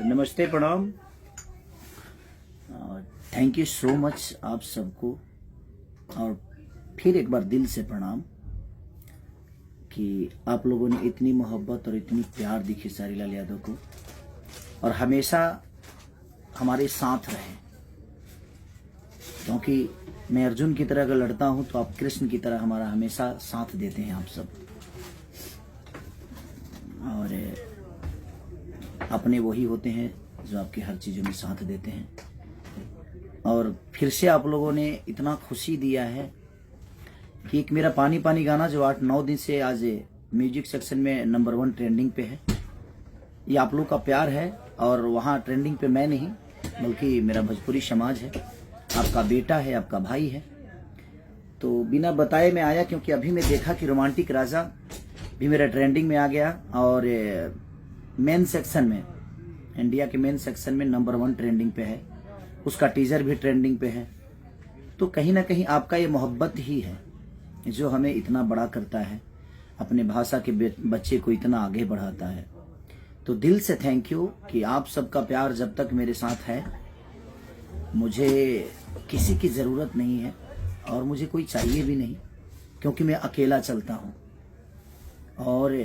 तो नमस्ते, प्रणाम। थैंक यू सो मच आप सबको, और फिर एक बार दिल से प्रणाम कि आप लोगों ने इतनी मोहब्बत और इतनी प्यार दी खेसारी लाल यादव को, और हमेशा हमारे साथ रहे। क्योंकि मैं अर्जुन की तरह अगर लड़ता हूं तो आप कृष्ण की तरह हमारा हमेशा साथ देते हैं आप सब, और अपने वही होते हैं जो आपकी हर चीज़ों में साथ देते हैं। और फिर से आप लोगों ने इतना खुशी दिया है कि एक मेरा पानी पानी गाना जो 8-9 दिन से आज म्यूजिक सेक्शन में नंबर 1 ट्रेंडिंग पे है, ये आप लोग का प्यार है। और वहाँ ट्रेंडिंग पे मैं नहीं बल्कि मेरा भोजपुरी समाज है, आपका बेटा है, आपका भाई है। तो बिना बताए मैं आया क्योंकि अभी मैं देखा कि रोमांटिक राजा भी मेरा ट्रेंडिंग में आ गया, और मेन सेक्शन में, इंडिया के मेन सेक्शन में नंबर 1 ट्रेंडिंग पे है, उसका टीजर भी ट्रेंडिंग पे है। तो कहीं ना कहीं आपका ये मोहब्बत ही है जो हमें इतना बड़ा करता है, अपने भाषा के बच्चे को इतना आगे बढ़ाता है। तो दिल से थैंक यू कि आप सबका प्यार जब तक मेरे साथ है, मुझे किसी की ज़रूरत नहीं है और मुझे कोई चाहिए भी नहीं, क्योंकि मैं अकेला चलता हूँ। और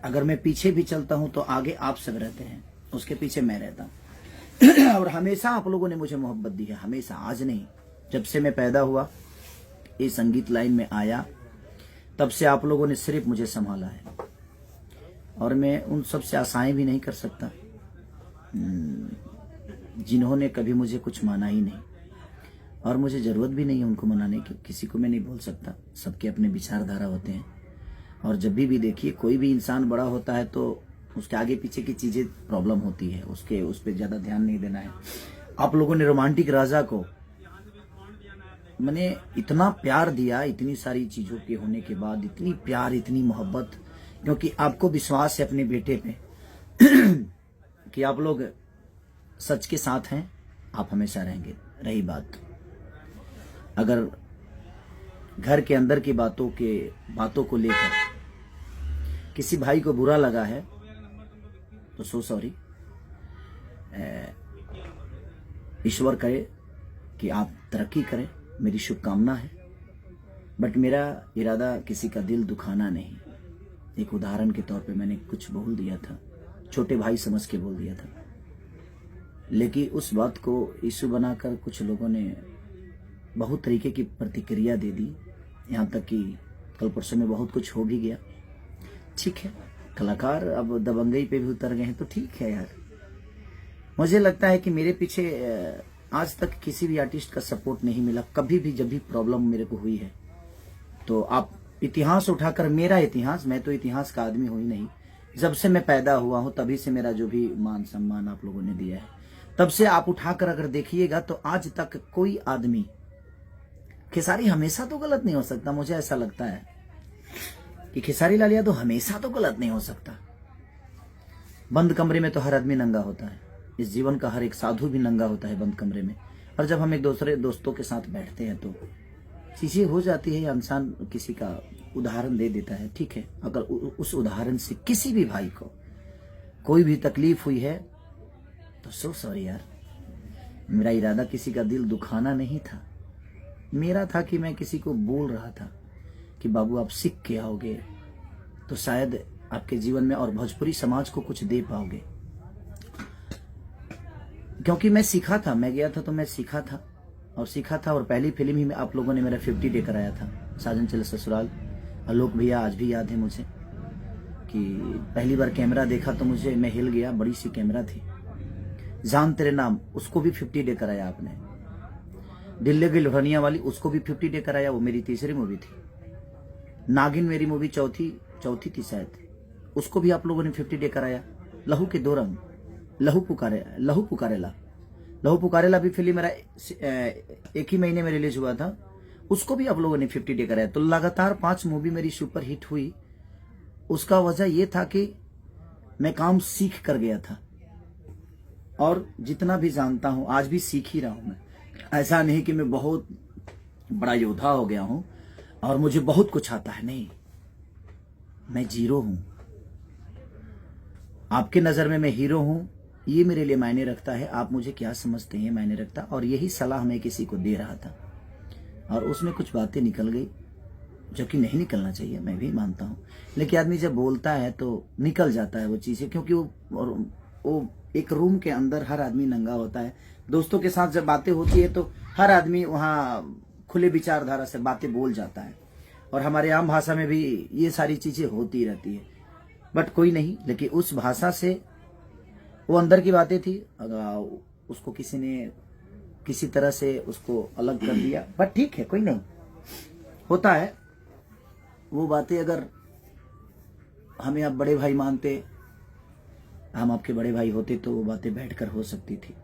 अगर मैं पीछे भी चलता हूँ तो आगे आप सब रहते हैं, उसके पीछे मैं रहता हूँ। और हमेशा आप लोगों ने मुझे मोहब्बत दी है, हमेशा, आज नहीं, जब से मैं पैदा हुआ ये संगीत लाइन में आया तब से आप लोगों ने सिर्फ मुझे संभाला है। और मैं उन सब से आशाएं भी नहीं कर सकता जिन्होंने कभी मुझे कुछ माना ही नहीं, और मुझे ज़रूरत भी नहीं है उनको मनाने की। किसी को मैं नहीं बोल सकता, सबके अपने विचारधारा होते हैं। और जब भी देखिए कोई भी इंसान बड़ा होता है तो उसके आगे पीछे की चीज़ें प्रॉब्लम होती है, उस पर ज़्यादा ध्यान नहीं देना है। आप लोगों ने रोमांटिक राजा को मैंने इतना प्यार दिया, इतनी सारी चीज़ों के होने के बाद इतनी प्यार, इतनी मोहब्बत, क्योंकि आपको विश्वास है अपने बेटे पे कि आप लोग सच के साथ हैं, आप हमेशा रहेंगे। रही बात अगर घर के अंदर की बातों को लेकर किसी भाई को बुरा लगा है तो सो सॉरी। ईश्वर करे कि आप तरक्की करें, मेरी शुभकामना है। बट मेरा इरादा किसी का दिल दुखाना नहीं। एक उदाहरण के तौर पे मैंने कुछ बोल दिया था, छोटे भाई समझ के बोल दिया था, लेकिन उस बात को इशू बनाकर कुछ लोगों ने बहुत तरीके की प्रतिक्रिया दे दी। यहाँ तक कि कल परसों में बहुत कुछ हो भी गया। ठीक है, कलाकार अब दबंगई पे भी उतर गए हैं तो ठीक है यार। मुझे लगता है कि मेरे पीछे आज तक किसी भी आर्टिस्ट का सपोर्ट नहीं मिला कभी भी। जब भी प्रॉब्लम मेरे को हुई है तो आप इतिहास उठाकर, मेरा इतिहास, मैं तो इतिहास का आदमी हूँ ही नहीं। जब से मैं पैदा हुआ हूँ तभी से मेरा जो भी मान सम्मान आप लोगों ने दिया है, तब से आप उठाकर अगर देखिएगा तो आज तक कोई आदमी, खेसारी हमेशा तो गलत नहीं हो सकता। मुझे ऐसा लगता है कि खेसारी लाल यादव हमेशा तो गलत नहीं हो सकता। बंद कमरे में तो हर आदमी नंगा होता है, इस जीवन का हर एक साधु भी नंगा होता है बंद कमरे में। और जब हम एक दूसरे दोस्तों के साथ बैठते हैं तो चीजें हो जाती है। इंसान किसी का उदाहरण दे देता है, ठीक है, अगर उस उदाहरण से किसी भी भाई को कोई भी तकलीफ हुई है तो सो सॉरी यार। मेरा इरादा किसी का दिल दुखाना नहीं था। मेरा था कि मैं किसी को बोल रहा था कि बाबू आप सीख के आओगे तो शायद आपके जीवन में और भोजपुरी समाज को कुछ दे पाओगे। क्योंकि मैं सीखा था, मैं गया था तो मैं सीखा था और सीखा था। और पहली फिल्म ही में आप लोगों ने मेरा 50 डे कराया था, साजन चले ससुराल। आलोक भैया आज भी याद है मुझे कि पहली बार कैमरा देखा तो मैं हिल गया। बड़ी सी कैमरा थी। जान तेरे नाम, उसको भी 50 डे कराया आपने। दिल्ली की लोहनिया वाली, उसको भी 50 डे कराया, वो मेरी तीसरी मूवी थी। नागिन मेरी मूवी चौथी थी शायद, उसको भी आप लोगों ने 50 डे कराया। लहू के 2 रंग, लहू पुकारेला भी फिल्म मेरा एक ही महीने में रिलीज हुआ था, उसको भी आप लोगों ने 50 डे कराया। तो लगातार 5 मूवी मेरी सुपर हिट हुई। उसका वजह यह था कि मैं काम सीख कर गया था, और जितना भी जानता हूं आज भी सीख ही रहा हूं। मैं ऐसा नहीं कि मैं बहुत बड़ा योद्धा हो गया हूं और मुझे बहुत कुछ आता है, नहीं, मैं जीरो हूं। आपके नज़र में मैं हीरो हूं, ये मेरे लिए मायने रखता है। आप मुझे क्या समझते हैं मायने रखता। और यही सलाह मैं किसी को दे रहा था और उसमें कुछ बातें निकल गई जो कि नहीं निकलना चाहिए, मैं भी मानता हूँ। लेकिन आदमी जब बोलता है तो निकल जाता है वो चीज़ें, क्योंकि वो एक रूम के अंदर हर आदमी नंगा होता है। दोस्तों के साथ जब बातें होती है तो हर आदमी वहाँ खुले विचारधारा से बातें बोल जाता है, और हमारे आम भाषा में भी ये सारी चीज़ें होती रहती है। बट कोई नहीं, लेकिन उस भाषा से वो अंदर की बातें थी, उसको किसी ने किसी तरह से उसको अलग कर दिया। बट ठीक है, कोई नहीं, होता है वो बातें। अगर हमें आप बड़े भाई मानते, हम आपके बड़े भाई होते, तो वो बातें बैठकर हो सकती थी।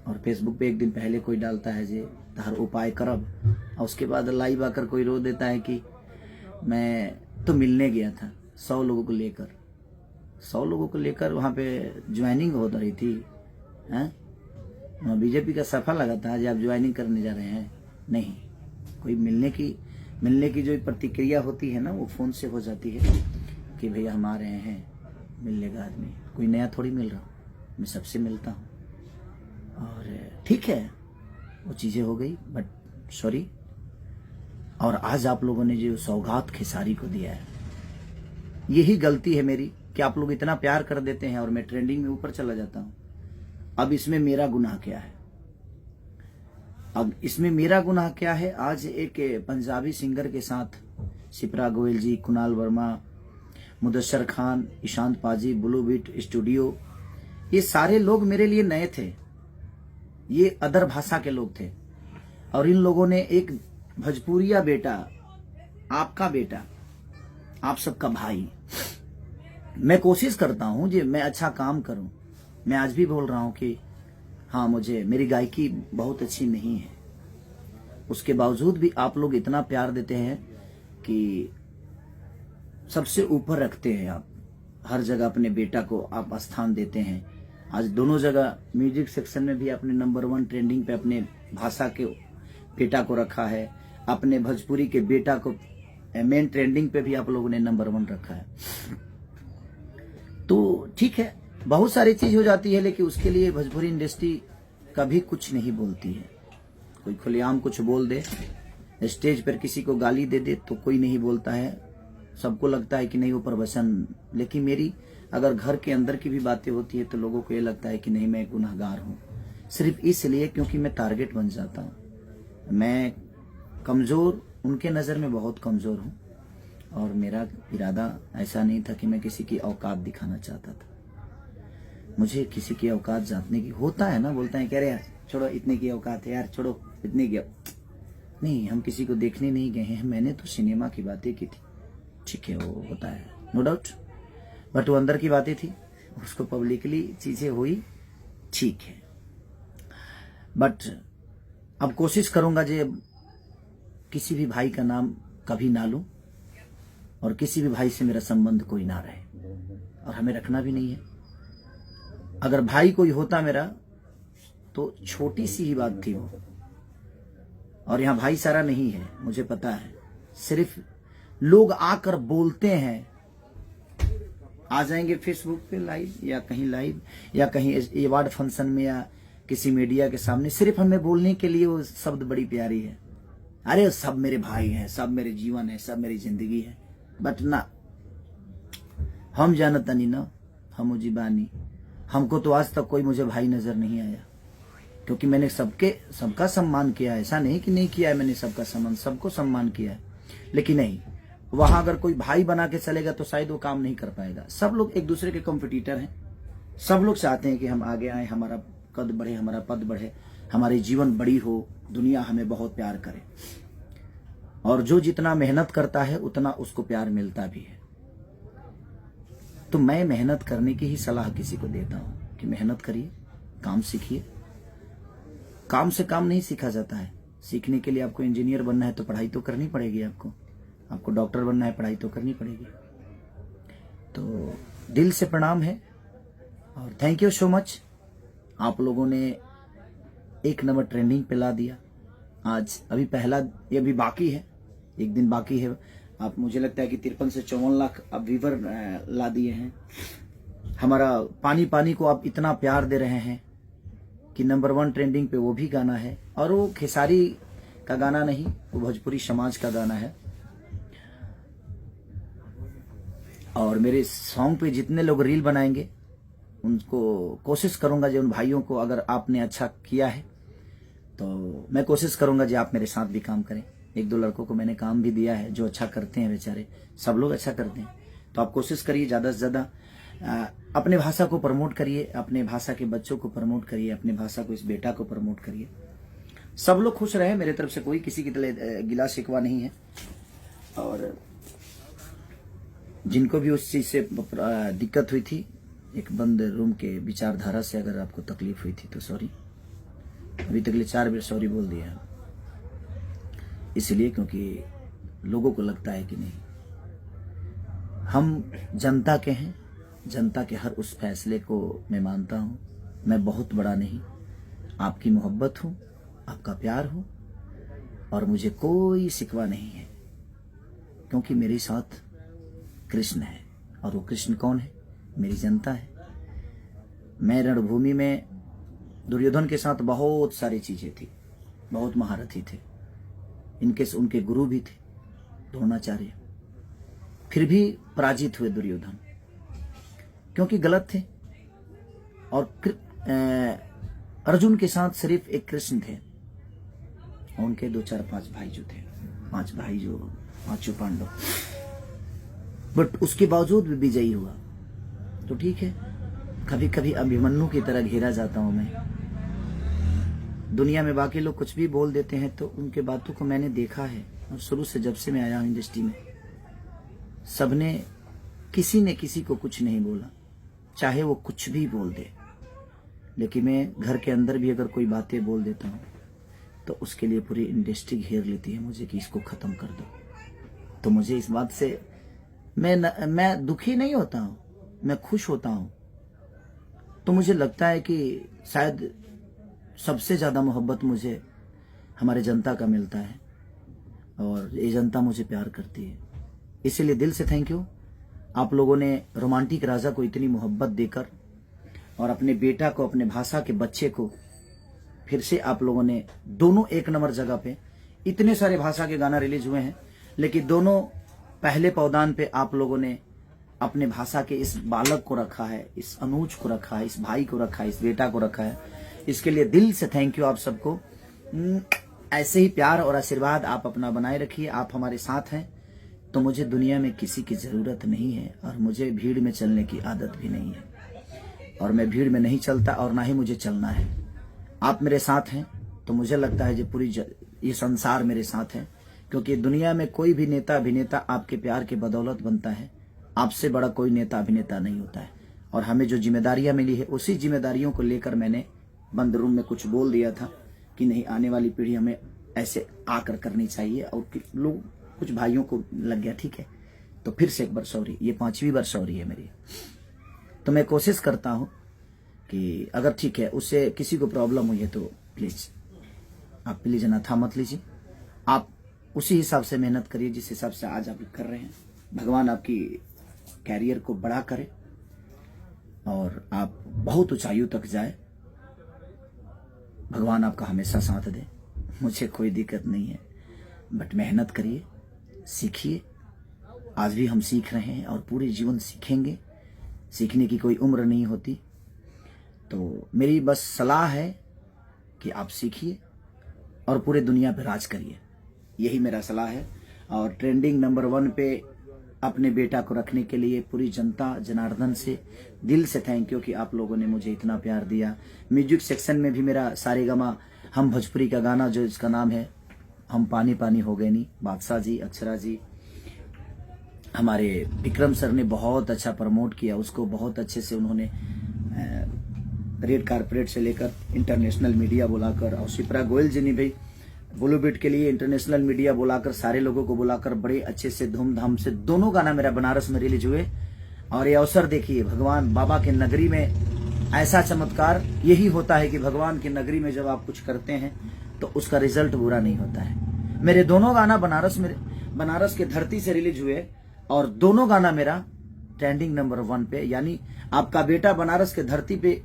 और फेसबुक पे एक दिन पहले कोई डालता है जे हर उपाय करब, और उसके बाद लाइव आकर कोई रो देता है कि मैं तो मिलने गया था 100 लोगों को लेकर। 100 लोगों को लेकर वहाँ पे ज्वाइनिंग हो रही थी, हैं? बीजेपी का सफा लगा था आज आप ज्वाइनिंग करने जा रहे हैं। नहीं, कोई मिलने की जो प्रतिक्रिया होती है ना, वो फ़ोन से हो जाती है कि भैया हम आ रहे हैं, मिल लेगा आदमी। कोई नया थोड़ी मिल रहा, मैं सबसे मिलता हूँ। और ठीक है, वो चीज़ें हो गई, बट सॉरी। और आज आप लोगों ने जो सौगात खेसारी को दिया है, यही गलती है मेरी कि आप लोग इतना प्यार कर देते हैं और मैं ट्रेंडिंग में ऊपर चला जाता हूँ। अब इसमें मेरा गुनाह क्या है? अब इसमें मेरा गुनाह क्या है? आज एक पंजाबी सिंगर के साथ शिप्रा गोयल जी, कुणाल वर्मा, मुदस्सर खान, ईशांत पाजी, ब्लू बीट स्टूडियो, ये सारे लोग मेरे लिए नए थे। ये अदर भाषा के लोग थे, और इन लोगों ने एक भोजपुरिया बेटा, आपका बेटा, आप सबका भाई, मैं कोशिश करता हूं कि मैं अच्छा काम करूं। मैं आज भी बोल रहा हूं कि हाँ, मेरी गायकी बहुत अच्छी नहीं है, उसके बावजूद भी आप लोग इतना प्यार देते हैं कि सबसे ऊपर रखते हैं। आप हर जगह अपने बेटा को आप स्थान देते हैं। आज दोनों जगह म्यूजिक सेक्शन में भी आपने नंबर 1 ट्रेंडिंग पे अपने भाषा के बेटा को रखा है, अपने भोजपुरी के बेटा को मेन ट्रेंडिंग पे भी आप लोगों ने नंबर 1 रखा है। तो ठीक है, बहुत सारी चीज हो जाती है, लेकिन उसके लिए भोजपुरी इंडस्ट्री कभी कुछ नहीं बोलती है। कोई खुलेआम कुछ बोल दे, स्टेज पर किसी को गाली दे दे तो कोई नहीं बोलता है, सबको लगता है कि नहीं वो प्रवचन। लेकिन मेरी अगर घर के अंदर की भी बातें होती है तो लोगों को ये लगता है कि नहीं, मैं गुनहगार हूँ, सिर्फ इसलिए क्योंकि मैं टारगेट बन जाता हूँ। मैं कमज़ोर, उनके नज़र में बहुत कमज़ोर हूँ, और मेरा इरादा ऐसा नहीं था कि मैं किसी की औकात दिखाना चाहता था। मुझे किसी की औकात जानने की होता है ना, बोलते हैं कह रहे यार छोड़ो, इतने की औकात है यार, छोड़ो इतने की। नहीं, हम किसी को देखने नहीं गए हैं, मैंने तो सिनेमा की बातें की थी, ठीक है, वो होता है नो डाउट, बट वो अंदर की बातें थी, उसको पब्लिकली चीजें हुई, ठीक है। बट अब कोशिश करूंगा जे किसी भी भाई का नाम कभी ना लूं, और किसी भी भाई से मेरा संबंध कोई ना रहे, और हमें रखना भी नहीं है। अगर भाई कोई होता मेरा तो छोटी सी ही बात थी वो, और यहाँ भाई सारा नहीं है, मुझे पता है। सिर्फ लोग आकर बोलते हैं, आ जाएंगे फेसबुक पे लाइव या कहीं लाइव या कहीं अवार्ड फंक्शन में या किसी मीडिया के सामने, सिर्फ हमें बोलने के लिए वो शब्द बड़ी प्यारी है, अरे सब मेरे भाई हैं, सब मेरे जीवन है, सब मेरी जिंदगी है। बट ना, हम जानता नहीं ना, हम जीवानी, हमको तो आज तक कोई मुझे भाई नजर नहीं आया, क्योंकि मैंने सबका सम्मान किया है। ऐसा नहीं कि नहीं किया है, मैंने सबको सम्मान किया है। लेकिन नहीं, वहां अगर कोई भाई बना के चलेगा तो शायद वो काम नहीं कर पाएगा। सब लोग एक दूसरे के कॉम्पिटिटर हैं, सब लोग चाहते हैं कि हम आगे आए, हमारा कद बढ़े, हमारा पद बढ़े, हमारी जीवन बड़ी हो, दुनिया हमें बहुत प्यार करे, और जो जितना मेहनत करता है उतना उसको प्यार मिलता भी है। तो मैं मेहनत करने की ही सलाह किसी को देता हूं कि मेहनत करिए, काम सीखिए। काम से काम नहीं सीखा जाता है, सीखने के लिए आपको इंजीनियर बनना है तो पढ़ाई तो करनी पड़ेगी, आपको डॉक्टर बनना है, पढ़ाई तो करनी पड़ेगी। तो दिल से प्रणाम है, और थैंक यू सो मच। आप लोगों ने 1 नंबर ट्रेंडिंग पे ला दिया। आज अभी पहला, ये अभी बाकी है, 1 दिन बाकी है। आप मुझे लगता है कि 53 से 54 लाख अब व्यूवर ला दिए हैं। हमारा पानी पानी को आप इतना प्यार दे रहे हैं कि नंबर 1 ट्रेंडिंग पे वो भी गाना है, और वो खेसारी का गाना नहीं, वो भोजपुरी समाज का गाना है। और मेरे सॉन्ग पे जितने लोग रील बनाएंगे उनको कोशिश करूंगा जो उन भाइयों को, अगर आपने अच्छा किया है तो मैं कोशिश करूंगा जी आप मेरे साथ भी काम करें। 1-2 लड़कों को मैंने काम भी दिया है जो अच्छा करते हैं, बेचारे सब लोग अच्छा करते हैं। तो आप कोशिश करिए ज़्यादा से ज़्यादा अपने भाषा को प्रमोट करिए, अपने भाषा के बच्चों को प्रमोट करिए, अपने भाषा को, इस बेटा को प्रमोट करिए। सब लोग खुश रहे, मेरे तरफ से कोई किसी की तरह गिला शिकवा नहीं है। और जिनको भी उस चीज़ से दिक्कत हुई थी, एक बंद रूम के विचारधारा से अगर आपको तकलीफ हुई थी तो सॉरी। अभी तक 4 बार सॉरी बोल दिया, इसलिए क्योंकि लोगों को लगता है कि नहीं, हम जनता के हैं, जनता के हर उस फैसले को मैं मानता हूँ। मैं बहुत बड़ा नहीं, आपकी मोहब्बत हूँ, आपका प्यार हूँ, और मुझे कोई शिकवा नहीं है, क्योंकि मेरे साथ कृष्ण है। और वो कृष्ण कौन है? मेरी जनता है। मैं रणभूमि में दुर्योधन के साथ बहुत सारी चीजें थी, बहुत महारथी थे, उनके गुरु भी थे द्रोणाचार्य, फिर भी पराजित हुए दुर्योधन, क्योंकि गलत थे। और अर्जुन के साथ सिर्फ एक कृष्ण थे, और उनके 2, 4, 5 भाई जो थे, 5 भाई जो 5 पांडव, बट उसके बावजूद भी विजयी हुआ। तो ठीक है, कभी कभी अभिमन्यु की तरह घेरा जाता हूं मैं। दुनिया में बाकी लोग कुछ भी बोल देते हैं, तो उनके बातों को मैंने देखा है, और शुरू से जब से मैं आया हूं इंडस्ट्री में, सबने, किसी ने किसी को कुछ नहीं बोला, चाहे वो कुछ भी बोल दे। लेकिन मैं घर के अंदर भी अगर कोई बातें बोल देता हूं तो उसके लिए पूरी इंडस्ट्री घेर लेती है मुझे कि इसको खत्म कर दो। तो मुझे इस बात से मैं दुखी नहीं होता हूं, मैं खुश होता हूं। तो मुझे लगता है कि शायद सबसे ज्यादा मोहब्बत मुझे हमारे जनता का मिलता है, और ये जनता मुझे प्यार करती है। इसीलिए दिल से थैंक यू। आप लोगों ने रोमांटिक राजा को इतनी मोहब्बत देकर, और अपने बेटा को, अपने भाषा के बच्चे को, फिर से आप लोगों ने दोनों 1 नंबर जगह पे, इतने सारे भाषा के गाना रिलीज हुए हैं, लेकिन दोनों पहले पौदान पे आप लोगों ने अपने भाषा के इस बालक को रखा है, इस अनुज को रखा है, इस भाई को रखा है, इस बेटा को रखा है। इसके लिए दिल से थैंक यू आप सबको। ऐसे ही प्यार और आशीर्वाद आप अपना बनाए रखिए। आप हमारे साथ हैं तो मुझे दुनिया में किसी की जरूरत नहीं है, और मुझे भीड़ में चलने की आदत भी नहीं है, और मैं भीड़ में नहीं चलता, और ना ही मुझे चलना है। आप मेरे साथ हैं तो मुझे लगता है जो ये संसार मेरे साथ है, क्योंकि दुनिया में कोई भी नेता अभिनेता आपके प्यार के बदौलत बनता है। आपसे बड़ा कोई नेता अभिनेता नहीं होता है। और हमें जो जिम्मेदारियां मिली है, उसी जिम्मेदारियों को लेकर मैंने बंद रूम में कुछ बोल दिया था कि नहीं, आने वाली पीढ़ी हमें ऐसे आकर करनी चाहिए, और लोग, कुछ भाइयों को लग गया, ठीक है, तो फिर से एक बार सॉरी। ये 5वीं बार सॉरी है मेरी। तो मैं कोशिश करता हूं कि अगर ठीक है, उससे किसी को प्रॉब्लम हुई है तो प्लीज आप प्लीज अनाथा मत लीजिए। आप उसी हिसाब से मेहनत करिए जिस हिसाब से आज आप कर रहे हैं। भगवान आपकी कैरियर को बड़ा करे और आप बहुत ऊंचाइयों तक जाए। भगवान आपका हमेशा साथ दे, मुझे कोई दिक्कत नहीं है, बट मेहनत करिए, सीखिए। आज भी हम सीख रहे हैं और पूरे जीवन सीखेंगे। सीखने की कोई उम्र नहीं होती। तो मेरी बस सलाह है कि आप सीखिए और पूरे दुनिया पे राज करिए, यही मेरा सलाह है। और ट्रेंडिंग नंबर 1 पे अपने बेटा को रखने के लिए पूरी जनता जनार्दन से दिल से थैंक यू कि आप लोगों ने मुझे इतना प्यार दिया। म्यूजिक सेक्शन में भी मेरा सारेगामा हम भोजपुरी का गाना जो इसका नाम है हम पानी पानी हो गए नी, बादशाह जी, अक्षरा जी, हमारे विक्रम सर ने बहुत अच्छा प्रमोट किया उसको। बहुत अच्छे से उन्होंने रेड कारपेट से लेकर इंटरनेशनल मीडिया बुलाकर, और शिप्रा गोयल जी ने भी बॉलीवुड के लिए इंटरनेशनल मीडिया बुलाकर, सारे लोगों को बुलाकर बड़े अच्छे से धूमधाम से दोनों गाना मेरा बनारस में रिलीज हुए। और ये अवसर देखिए, भगवान बाबा के नगरी में ऐसा चमत्कार यही होता है कि भगवान की नगरी में जब आप कुछ करते हैं तो उसका रिजल्ट बुरा नहीं होता है। मेरे दोनों गाना बनारस के धरती से रिलीज हुए और दोनों गाना मेरा ट्रेंडिंग नंबर 1 पे, यानी आपका बेटा बनारस के धरती पे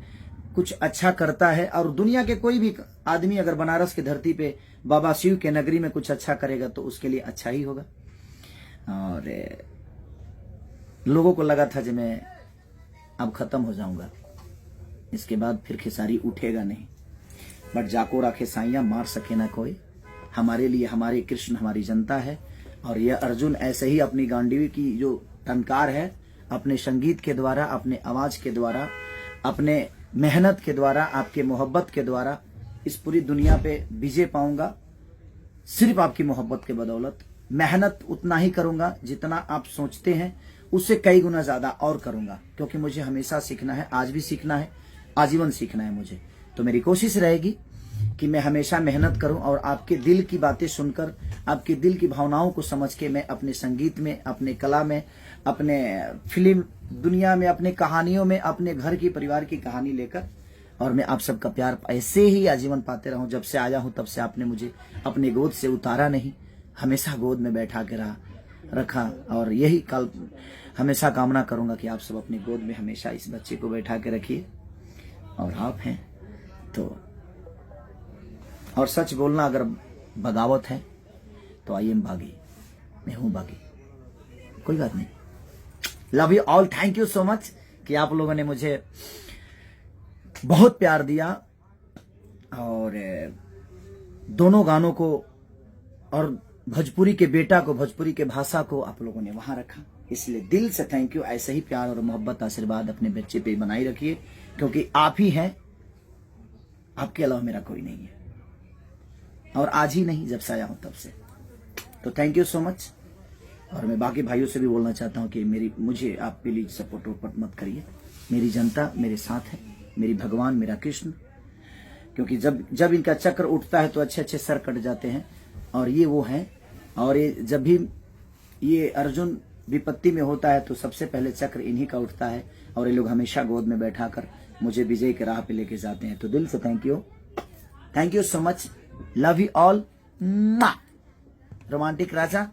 कुछ अच्छा करता है, और दुनिया के कोई भी आदमी अगर बनारस की धरती पे बाबा शिव के नगरी में कुछ अच्छा करेगा तो उसके लिए अच्छा ही होगा। और लोगों को लगा था कि मैं अब खत्म हो जाऊंगा, इसके बाद फिर खेसारी उठेगा नहीं, बट जाको राखे साइया मार सके ना कोई। हमारे लिए हमारे कृष्ण हमारी जनता है, और यह अर्जुन ऐसे ही अपनी गांडीवी की जो टंकार है, अपने संगीत के द्वारा, अपने आवाज के द्वारा, अपने मेहनत के द्वारा, आपके मोहब्बत के द्वारा इस पूरी दुनिया पे विजय पाऊंगा। सिर्फ आपकी मोहब्बत के बदौलत मेहनत उतना ही करूंगा जितना आप सोचते हैं, उससे कई गुना ज्यादा और करूंगा, क्योंकि मुझे हमेशा सीखना है, आज भी सीखना है, आजीवन सीखना है मुझे। तो मेरी कोशिश रहेगी कि मैं हमेशा मेहनत करूं, और आपके दिल की बातें सुनकर, आपके दिल की भावनाओं को समझ के मैं अपने संगीत में, अपने कला में, अपने फिल्म दुनिया में, अपने कहानियों में, अपने घर की परिवार की कहानी लेकर, और मैं आप सबका प्यार ऐसे ही आजीवन पाते रहूं। जब से आया हूं तब से आपने मुझे अपने गोद से उतारा नहीं, हमेशा गोद में बैठा के रखा, और यही कल हमेशा कामना करूंगा कि आप सब अपनी गोद में हमेशा इस बच्चे को बैठा के रखिए। और आप हैं तो, और सच बोलना अगर बगावत है तो आई एम बागी, मैं हूं बागी, कोई बात नहीं। Love you all, thank you so much कि आप लोगों ने मुझे बहुत प्यार दिया, और दोनों गानों को और भोजपुरी के बेटा को, भोजपुरी के भाषा को आप लोगों ने वहां रखा, इसलिए दिल से थैंक यू। ऐसे ही प्यार और मोहब्बत, आशीर्वाद अपने बच्चे पे बनाई रखिए, क्योंकि आप ही हैं, आपके अलावा मेरा कोई नहीं है, और आज ही नहीं, जब से आया हूं तब से। तो थैंक यू सो मच। और मैं बाकी भाइयों से भी बोलना चाहता हूं कि मुझे आप प्लीज सपोर्ट वोपोर्ट मत करिए, मेरी जनता मेरे साथ है, मेरी भगवान मेरा कृष्ण, क्योंकि जब इनका चक्र उठता है तो अच्छे अच्छे सर कट जाते हैं, और ये वो हैं। और ये जब भी ये अर्जुन विपत्ति में होता है तो सबसे पहले चक्र इन्हीं का उठता है, और ये लोग हमेशा गोद में बैठाकर मुझे विजय के राह पे लेके जाते हैं। तो दिल से thank you so much, love you all. Romantic राजा,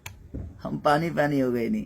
हम पानी पानी हो गए नहीं।